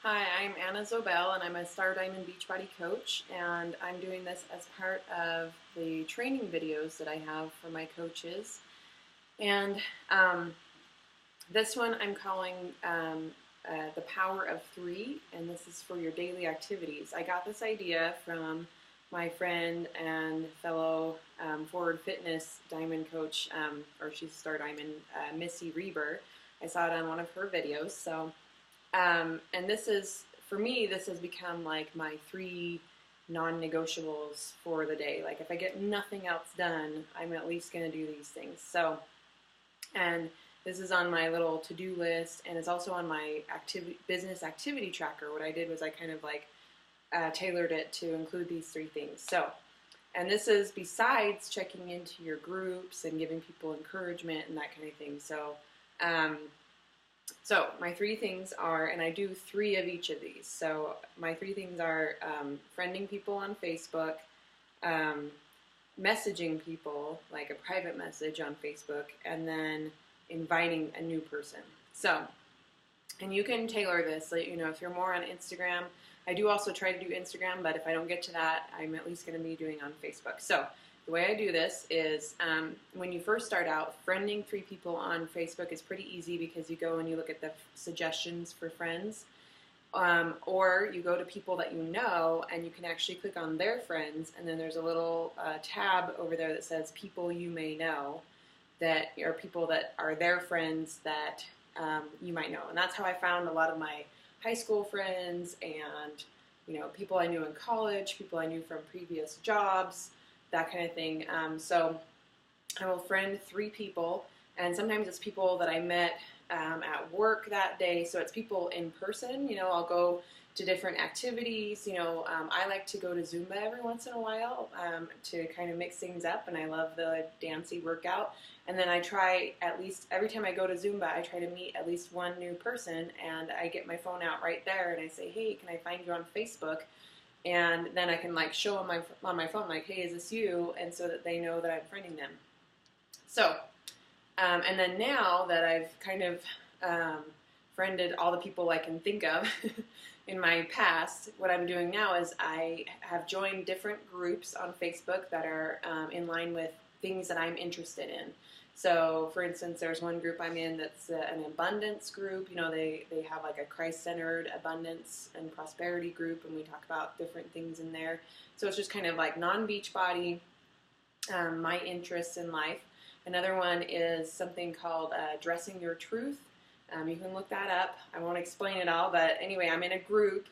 Hi, I'm Anna Zobel, and I'm a Star Diamond Beachbody coach, and I'm doing this as part of the training videos that I have for my coaches. And um, this one I'm calling The Power of Three, and this is for your daily activities. I got this idea from my friend and fellow Forward Fitness Diamond coach, or she's Star Diamond, Missy Reber. I saw it on one of her videos, and this is, for me, this has become like my three non-negotiables for the day. Like if I get nothing else done, I'm at least going to do these things. And this is on my little to-do list, and it's also on my business activity tracker. What I did was I kind of like tailored it to include these three things. And this is besides checking into your groups and giving people encouragement and that kind of thing. Um, so my three things are, and I do three of each of these. So my three things are friending people on Facebook, um, messaging people, like a private message on Facebook, and then inviting a new person. So, and you can tailor this, like, if you're more on Instagram. I do also try to do Instagram, but if I don't get to that, I'm at least going to be doing on Facebook. So the way I do this is when you first start out, friending three people on Facebook is pretty easy because you go and you look at the suggestions for friends. Or you go to people that you know and you can actually click on their friends, and then there's a little tab over there that says people you may know, that are people that are their friends that you might know. And that's how I found a lot of my high school friends and people I knew in college, people I knew from previous jobs, that kind of thing. So I will friend three people, and sometimes it's people that I met at work that day. So it's people in person. I'll go to different activities. I like to go to Zumba every once in a while to kind of mix things up, and I love the dancey workout. And then I try, at least every time I go to Zumba, I try to meet at least one new person, and I get my phone out right there and I say, hey, can I find you on Facebook? And then I can like show them on my phone, like, hey, is this you? And so that they know that I'm friending them. So, and then now that I've kind of friended all the people I can think of in my past, what I'm doing now is I have joined different groups on Facebook that are in line with things that I'm interested in. So, for instance, there's one group I'm in that's an abundance group. They have like a Christ-centered abundance and prosperity group, and we talk about different things in there. So it's just kind of like non-Beachbody, my interests in life. Another one is something called Dressing Your Truth. You can look that up. I won't explain it all, but anyway, I'm in a group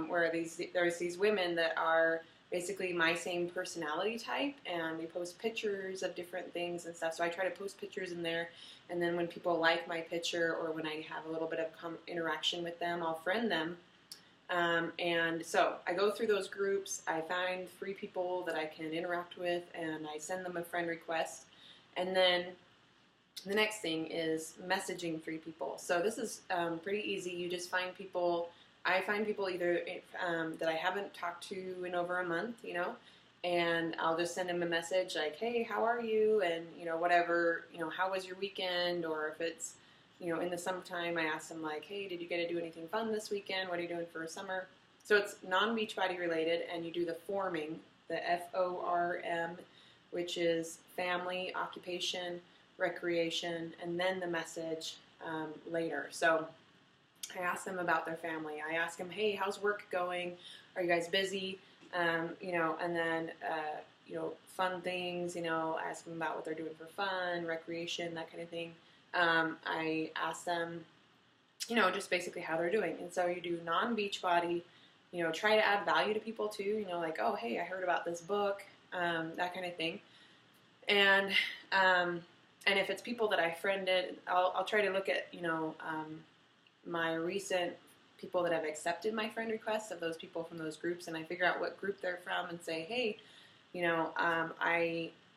where there's these women that are basically my same personality type, and we post pictures of different things and stuff. So I try to post pictures in there, and then when people like my picture or when I have a little bit of interaction with them, I'll friend them. And so I go through those groups. I find three people that I can interact with, and I send them a friend request. And then the next thing is messaging three people. So this is pretty easy. You just find people. I find people either that I haven't talked to in over a month, and I'll just send them a message like, hey, how are you? And, whatever, how was your weekend? Or if it's, in the summertime, I ask them like, hey, did you get to do anything fun this weekend? What are you doing for summer? So it's non-Beachbody related, and you do the forming, the FORM, which is family, occupation, recreation, and then the message later. So I ask them about their family. I ask them, hey, how's work going? Are you guys busy? And then, fun things, ask them about what they're doing for fun, recreation, that kind of thing. I ask them, just basically how they're doing. And so you do non-Beachbody, try to add value to people too, like, oh, hey, I heard about this book, that kind of thing. And if it's people that I friended, I'll try to look at, my recent people that have accepted my friend requests of those people from those groups, and I figure out what group they're from and say, hey,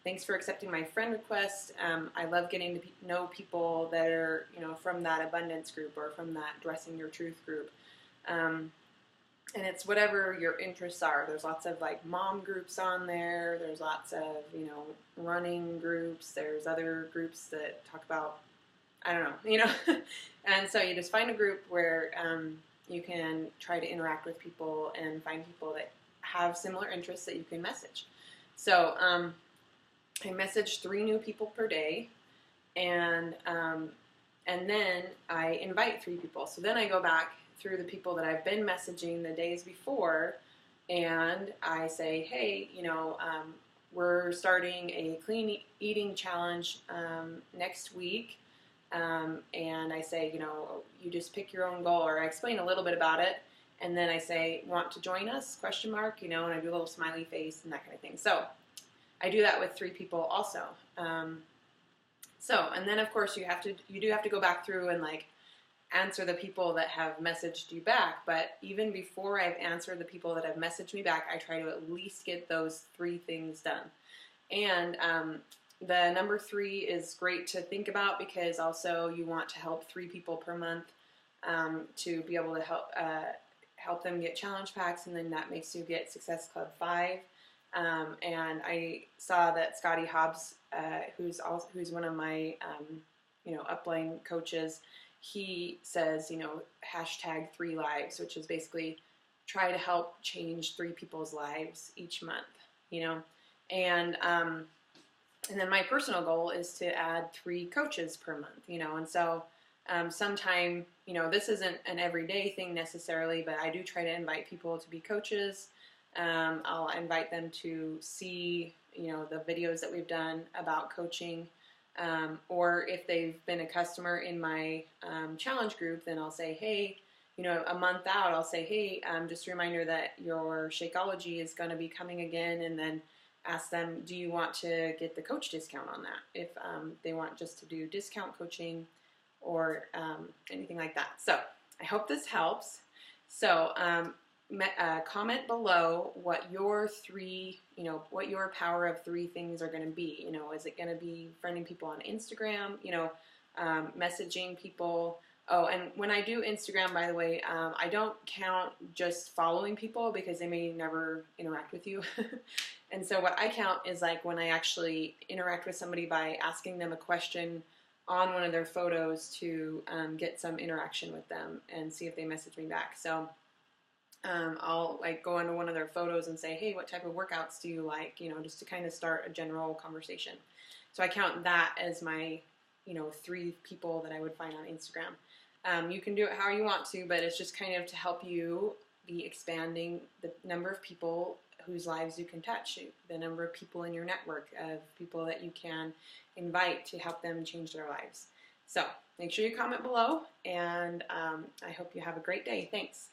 thanks for accepting my friend request. I love getting to know people that are, from that abundance group or from that Dressing Your Truth group. And it's whatever your interests are. There's lots of like mom groups on there. There's lots of, running groups. There's other groups that talk about, I don't know, And so you just find a group where you can try to interact with people and find people that have similar interests that you can message. So I message 3 new people per day, and then I invite 3 people. So then I go back through the people that I've been messaging the days before, and I say, hey, we're starting a clean eating challenge next week. And I say, you just pick your own goal, or I explain a little bit about it, and then I say, want to join us, ? And I do a little smiley face and that kind of thing. So I do that with 3 people also. And then of course you do have to go back through and answer the people that have messaged you back. But even before I've answered the people that have messaged me back, I try to at least get those 3 things done. And the number 3 is great to think about, because also you want to help 3 people per month to be able to help them get challenge packs, and then that makes you get Success Club 5. And I saw that Scotty Hobbs, who's one of my upline coaches, he says, hashtag 3 lives, which is basically try to help change 3 people's lives each month, and then my personal goal is to add 3 coaches per month, and so sometime, this isn't an everyday thing necessarily, but I do try to invite people to be coaches. I'll invite them to see, the videos that we've done about coaching. Or if they've been a customer in my challenge group, then I'll say, hey, a month out, I'll say, hey, just a reminder that your Shakeology is going to be coming again, and then ask them, do you want to get the coach discount on that? If they want just to do discount coaching or anything like that. So I hope this helps. So comment below what your 3, what your power of 3 things are going to be. Is it going to be friending people on Instagram, messaging people? Oh, and when I do Instagram, by the way, I don't count just following people, because they may never interact with you. And so what I count is when I actually interact with somebody by asking them a question on one of their photos to get some interaction with them and see if they message me back. So I'll go into one of their photos and say, hey, what type of workouts do you like? Just to kind of start a general conversation. So I count that as my, 3 people that I would find on Instagram. You can do it how you want to, but it's just kind of to help you be expanding the number of people whose lives you can touch, the number of people in your network of people that you can invite to help them change their lives. So make sure you comment below, and I hope you have a great day. Thanks.